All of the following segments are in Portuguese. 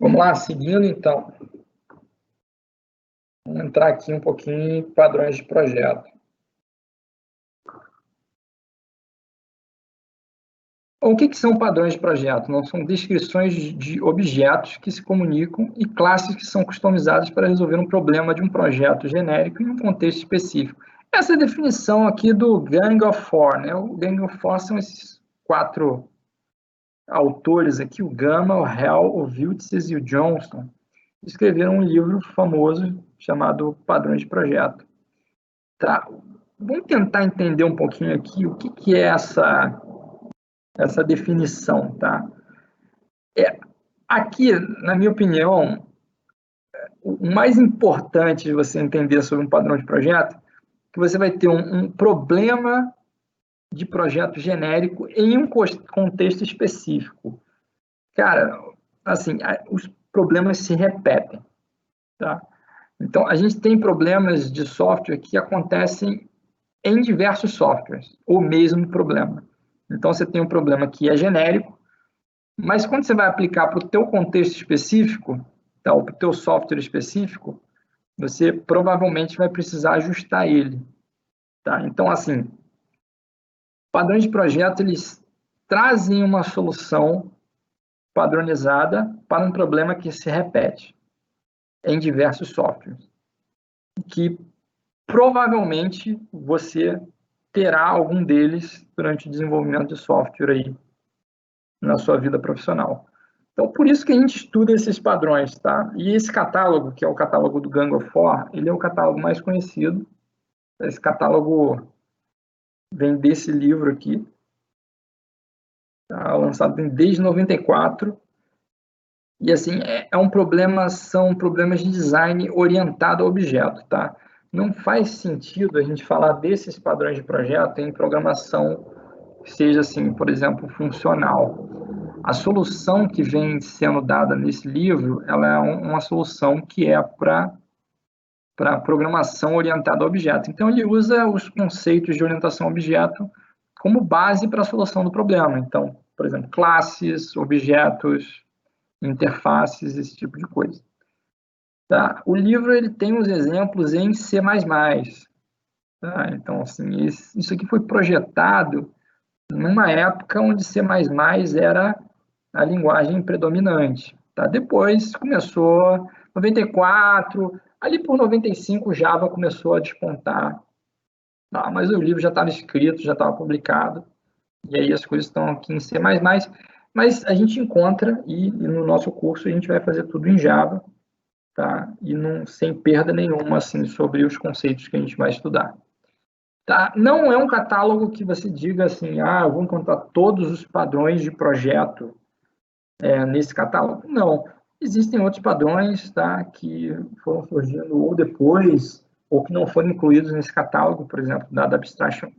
Vamos lá, seguindo então. Vamos entrar aqui um pouquinho em padrões de projeto. O que são padrões de projeto? Não são descrições de objetos que se comunicam e classes que são customizadas para resolver um problema de um projeto genérico em um contexto específico. Essa é a definição aqui do Gang of Four, né? O Gang of Four são esses 4 autores aqui, o Gama, o Hell, o Wiltses e o Johnson, escreveram um livro famoso chamado Padrões de Projeto. Tá? Vamos tentar entender um pouquinho aqui o que é essa definição, tá? Aqui, na minha opinião, o mais importante de você entender sobre um padrão de projeto é que você vai ter um problema de projeto genérico em um contexto específico. Cara, assim, os problemas se repetem, tá? Então, a gente tem problemas de software que acontecem em diversos softwares, o mesmo problema. Então, você tem um problema que é genérico, mas quando você vai aplicar para o teu contexto específico, tá, ou para o teu software específico, você provavelmente vai precisar ajustar ele. Tá? Então, assim, padrões de projeto, eles trazem uma solução padronizada para um problema que se repete em diversos softwares, que provavelmente você terá algum deles durante o desenvolvimento de software aí na sua vida profissional. Então, por isso que a gente estuda esses padrões, tá? E esse catálogo, que é o catálogo do Gang of Four, ele é o catálogo mais conhecido. Esse catálogo vem desse livro aqui, tá? Lançado desde 94. E assim, um problema, são problemas de design orientado a objeto, tá? Não faz sentido a gente falar desses padrões de projeto em programação que seja assim, por exemplo, funcional. A solução que vem sendo dada nesse livro, ela é uma solução que é para programação orientada a objeto. Então, ele usa os conceitos de orientação a objeto como base para a solução do problema. Então, por exemplo, classes, objetos, interfaces, esse tipo de coisa. Tá? O livro ele tem uns exemplos em C++. Tá? Então, assim, isso aqui foi projetado numa época onde C++ era a linguagem predominante. Tá? Depois começou 94, ali por 95 o Java começou a despontar. Tá? Mas o livro já estava escrito, já estava publicado, e aí as coisas estão aqui em C++, mas a gente encontra, e no nosso curso a gente vai fazer tudo em Java, tá? E não, sem perda nenhuma assim, sobre os conceitos que a gente vai estudar. Tá? Não é um catálogo que você diga assim, eu vou encontrar todos os padrões de projeto nesse catálogo. Não. Existem outros padrões, tá, que foram surgindo ou depois, ou que não foram incluídos nesse catálogo, por exemplo, Data Abstraction,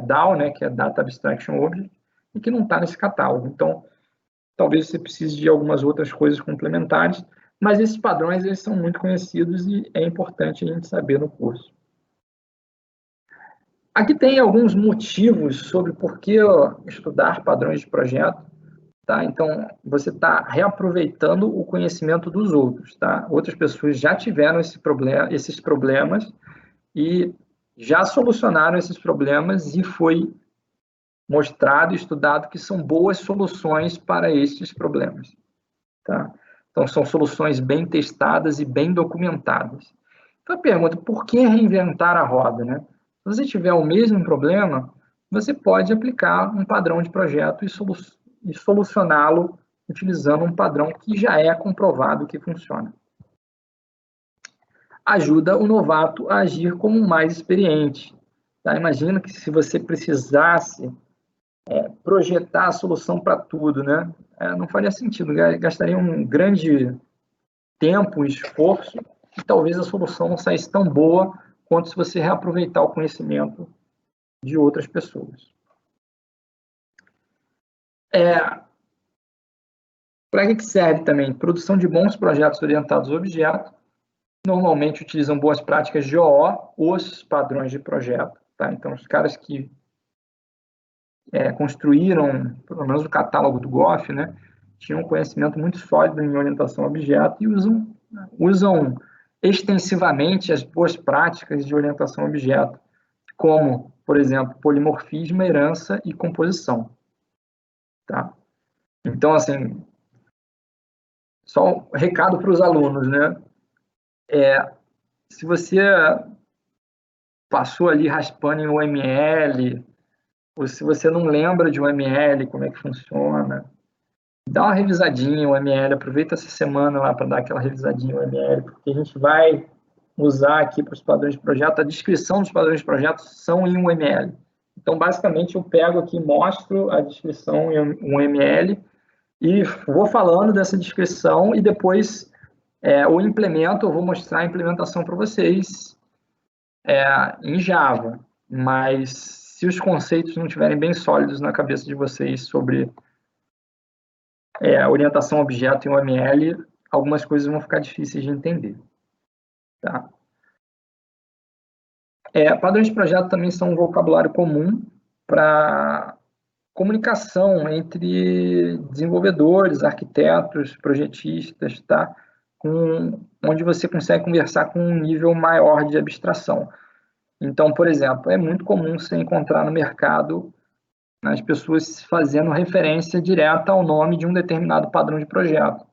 DAO, né, que é Data Abstraction Object, e que não está nesse catálogo. Então, talvez você precise de algumas outras coisas complementares, mas esses padrões eles são muito conhecidos e é importante a gente saber no curso. Aqui tem alguns motivos sobre por que estudar padrões de projeto. Tá? Então, você está reaproveitando o conhecimento dos outros. Tá? Outras pessoas já tiveram esses problemas e já solucionaram esses problemas e foi mostrado e estudado que são boas soluções para esses problemas. Tá? Então, são soluções bem testadas e bem documentadas. Então, a pergunta, por que reinventar a roda? Né? Se você tiver o mesmo problema, você pode aplicar um padrão de projeto e solucioná-lo utilizando um padrão que já é comprovado que funciona. Ajuda o novato a agir como um mais experiente. Tá? Imagina que se você precisasse projetar a solução para tudo, né? Não faria sentido, gastaria um grande tempo e esforço e talvez a solução não saísse tão boa quanto se você reaproveitar o conhecimento de outras pessoas. Para que serve também? Produção de bons projetos orientados a objetos. Normalmente utilizam boas práticas de OO, os padrões de projeto. Tá? Então, os caras que construíram, pelo menos o catálogo do GOF, né, tinham um conhecimento muito sólido em orientação a objeto e usam extensivamente as boas práticas de orientação a objeto, como, por exemplo, polimorfismo, herança e composição. Tá? Então, assim, só um recado para os alunos, né? Se você passou ali raspando em UML, ou se você não lembra de UML, como é que funciona, dá uma revisadinha em UML, aproveita essa semana lá para dar aquela revisadinha em UML, porque a gente vai usar aqui para os padrões de projeto, a descrição dos padrões de projeto são em UML. Então, basicamente, eu pego aqui, mostro a descrição em UML e vou falando dessa descrição e depois eu implemento, eu vou mostrar a implementação para vocês em Java. Mas se os conceitos não estiverem bem sólidos na cabeça de vocês sobre orientação a objeto em UML, algumas coisas vão ficar difíceis de entender. Tá? Padrões de projeto também são um vocabulário comum para comunicação entre desenvolvedores, arquitetos, projetistas, tá? Onde você consegue conversar com um nível maior de abstração. Então, por exemplo, é muito comum você encontrar no mercado as pessoas fazendo referência direta ao nome de um determinado padrão de projeto.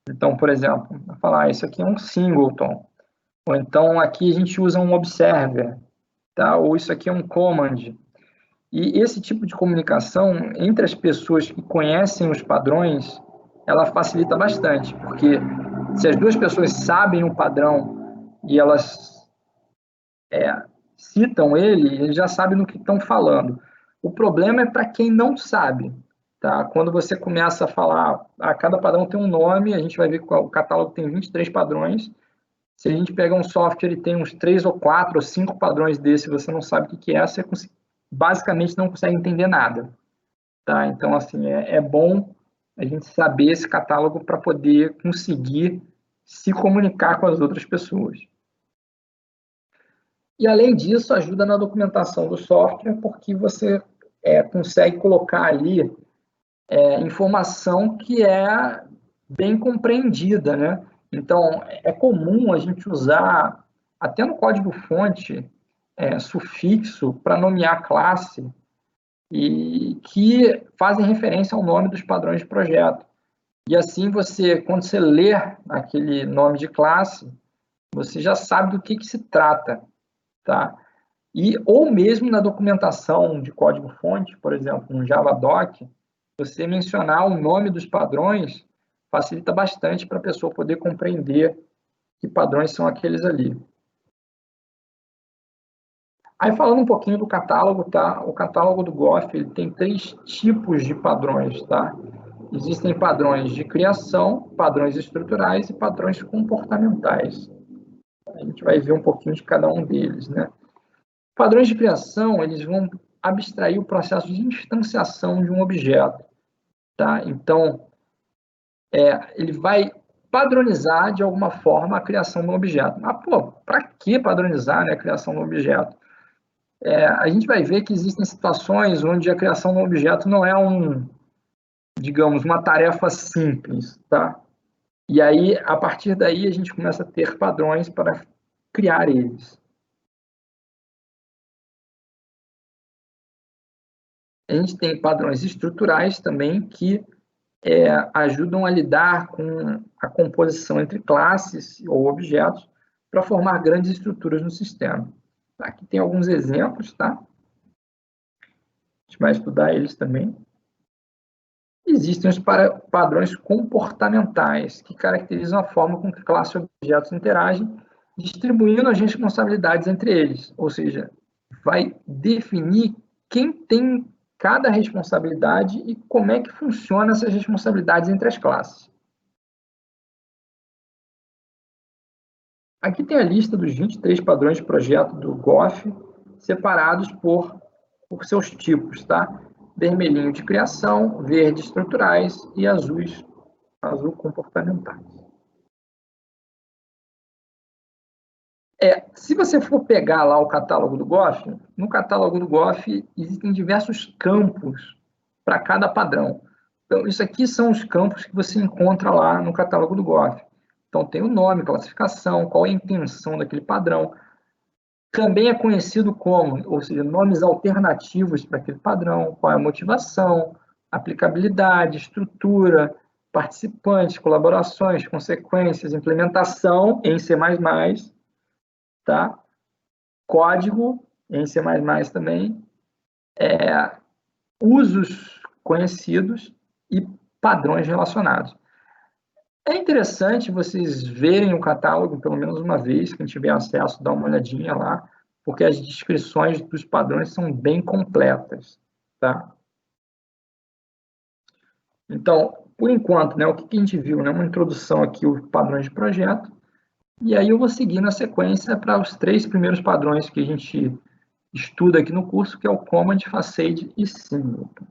Então, por exemplo, falar, isso aqui é um singleton, ou então aqui a gente usa um observer, tá? Ou isso aqui é um command. E esse tipo de comunicação entre as pessoas que conhecem os padrões, ela facilita bastante, porque se as duas pessoas sabem o padrão e elas citam ele, eles já sabem no que estão falando. O problema é para quem não sabe. Tá? Quando você começa a falar, cada padrão tem um nome, a gente vai ver que o catálogo tem 23 padrões. Se a gente pegar um software e tem uns 3 ou 4 ou 5 padrões desse, você não sabe o que é, você basicamente não consegue entender nada. Tá? Então, assim, é bom a gente saber esse catálogo para poder conseguir se comunicar com as outras pessoas. E, além disso, ajuda na documentação do software, porque você consegue colocar ali informação que é bem compreendida, né? Então, é comum a gente usar, até no código-fonte, sufixo para nomear classe, e que fazem referência ao nome dos padrões de projeto. E assim, quando você lê aquele nome de classe, você já sabe do que se trata, tá? Ou mesmo na documentação de código-fonte, por exemplo, no Javadoc, você mencionar o nome dos padrões facilita bastante para a pessoa poder compreender que padrões são aqueles ali. Aí, falando um pouquinho do catálogo, tá? O catálogo do Goff, ele tem 3 tipos de padrões, tá? Existem padrões de criação, padrões estruturais e padrões comportamentais. A gente vai ver um pouquinho de cada um deles, né? Padrões de criação, eles vão abstrair o processo de instanciação de um objeto, tá? Então, ele vai padronizar, de alguma forma, a criação de um objeto. Mas, para que padronizar, né, a criação de um objeto? A gente vai ver que existem situações onde a criação de um objeto não é digamos, uma tarefa simples, tá? E aí, a partir daí, a gente começa a ter padrões para criar eles. A gente tem padrões estruturais também que ajudam a lidar com a composição entre classes ou objetos para formar grandes estruturas no sistema. Aqui tem alguns exemplos, tá? A gente vai estudar eles também. Existem os padrões comportamentais, que caracterizam a forma com que classes e objetos interagem, distribuindo as responsabilidades entre eles, ou seja, vai definir quem tem cada responsabilidade e como é que funcionam essas responsabilidades entre as classes. Aqui tem a lista dos 23 padrões de projeto do Goff, separados por seus tipos, tá? Vermelhinho de criação, verde estruturais e azul comportamentais. Se você for pegar lá o catálogo do Goff, no catálogo do Goff existem diversos campos para cada padrão. Então, isso aqui são os campos que você encontra lá no catálogo do GOF. Então, tem o nome, classificação, qual é a intenção daquele padrão. Também é conhecido como, ou seja, nomes alternativos para aquele padrão, qual é a motivação, aplicabilidade, estrutura, participantes, colaborações, consequências, implementação em C++, tá? Código em C++ também, usos conhecidos e padrões relacionados. É interessante vocês verem o catálogo pelo menos uma vez, quem tiver acesso, dá uma olhadinha lá, porque as descrições dos padrões são bem completas, tá? Então, por enquanto, né, o que a gente viu, né, uma introdução aqui, os padrões de projeto, e aí eu vou seguir na sequência para os 3 primeiros padrões que a gente estuda aqui no curso, que é o Command, Facade e Singleton.